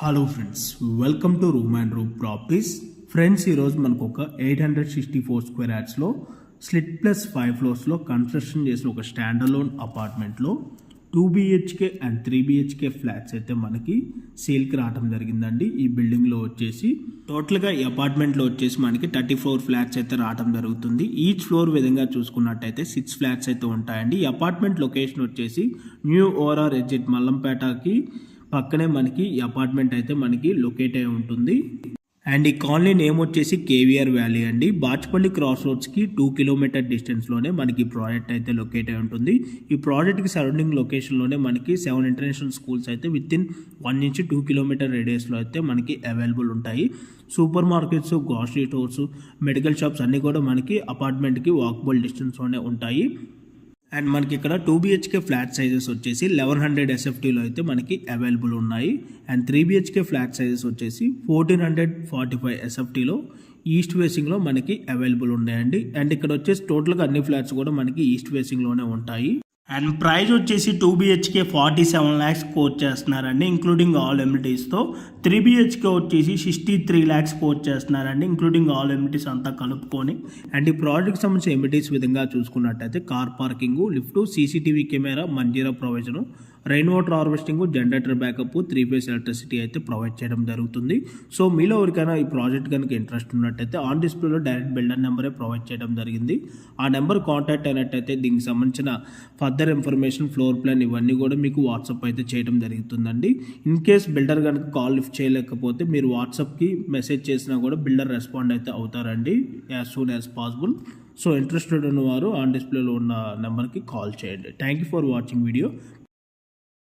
Hello friends, welcome to room and room properties. Friends, ఈరోజు మనకు ఒక 864 స్క్వేర్ యార్డ్స్లో స్లిట్ ప్లస్ 5 ఫ్లోర్స్లో కన్స్ట్రక్షన్ చేసిన ఒక స్టాండ్ అలోన్ అపార్ట్మెంట్లో 2 BHK అండ్ 3 BHK ఫ్లాట్స్ అయితే మనకి సేల్కి రావడం జరిగిందండి. ఈ బిల్డింగ్లో వచ్చేసి టోటల్గా ఈ అపార్ట్మెంట్లో వచ్చేసి మనకి 34 ఫ్లాట్స్ అయితే రావడం జరుగుతుంది. ఈచ్ ఫ్లోర్ విధంగా చూసుకున్నట్టయితే 6 ఫ్లాట్స్ అయితే ఉంటాయండి. ఈ అపార్ట్మెంట్ లొకేషన్ వచ్చేసి న్యూ ఓఆర్ఆర్ ఎగ్జిట్ మల్లంపేటకి పక్కనే మనకి ఈ అపార్ట్మెంట్ అయితే మనకి లొకేట్ అయి ఉంటుంది. అండ్ ఈ కాలనీ నేమ్ వచ్చేసి కేవీఆర్ వ్యాలీ అండి. బాచ్పల్లి క్రాస్ రోడ్స్కి 2 కిలోమీటర్ డిస్టెన్స్లోనే మనకి ప్రాజెక్ట్ అయితే లొకేట్ అయి ఉంటుంది. ఈ ప్రాజెక్ట్కి సరౌండింగ్ లొకేషన్లోనే మనకి 7 ఇంటర్నేషనల్ స్కూల్స్ అయితే వితిన్ 1 నుంచి 2 కిలోమీటర్ రేడియస్లో అయితే మనకి అవైలబుల్ ఉంటాయి. Super markets, grocery stores, medical shops అన్నీ కూడా మనకి అపార్ట్మెంట్కి వాకబుల్ డిస్టెన్స్లోనే ఉంటాయి. అండ్ మనకి ఇక్కడ 2 BHK ఫ్లాట్ సైజెస్ వచ్చేసి 1100 SFTలో అయితే మనకి అవైలబుల్ ఉన్నాయి. అండ్ 3 BHK ఫ్లాట్ సైజెస్ వచ్చేసి 1445 SFTలో ఈస్ట్ ఫేసింగ్లో మనకి అవైలబుల్ ఉన్నాయండి. అండ్ ఇక్కడ వచ్చేసి టోటల్గా అన్ని ఫ్లాట్స్ కూడా మనకి ఈస్ట్ ఫేసింగ్లోనే ఉంటాయి. అండ్ ప్రైస్ వచ్చేసి 2 BHK 47 lakhs కోట్ చేస్తున్నారండి, ఇంక్లూడింగ్ ఆల్ ఎమ్యూనిటీస్తో. 3 BHK వచ్చేసి 63 lakhs కోట్ చేస్తున్నారండి, ఇంక్లూడింగ్ ఆల్ ఎమ్యూనిటీస్ అంతా కలుపుకొని. అండ్ ఈ ప్రాజెక్ట్ సంబంధించిన ఎమ్యూనిటీస్ విధంగా చూసుకున్నట్టయితే car parking, lift, CCTV camera, Manjeera provision, rain water harvesting, generator backup, 3 phase electricity అయితే ప్రొవైడ్ చేయడం జరుగుతుంది. సో మీలో ఎవరికైనా ఈ ప్రాజెక్ట్ కనుక ఇంట్రెస్ట్ ఉన్నట్టయితే ఆన్ డిస్ప్లేలో డైరెక్ట్ బిల్డర్ నెంబరే ప్రొవైడ్ చేయడం జరిగింది. ఆ నెంబర్ కాంటాక్ట్ అయినట్టయితే దీనికి సంబంధించిన ఫర్దర్ ఇన్ఫర్మేషన్, ఫ్లోర్ ప్లాన్ ఇవన్నీ కూడా మీకు వాట్సాప్ అయితే చేయడం జరుగుతుందండి. ఇన్ కేస్ బిల్డర్ కనుక కాల్ లిఫ్ట్ చేయలేకపోతే మీరు వాట్సాప్కి మెసేజ్ చేసినా కూడా బిల్డర్ రెస్పాండ్ అయితే అవుతారండి as soon as possible. So interested ఉన్నవారు ఆన్ డిస్ప్లేలో ఉన్న నెంబర్కి కాల్ చేయండి. Thank you for watching video.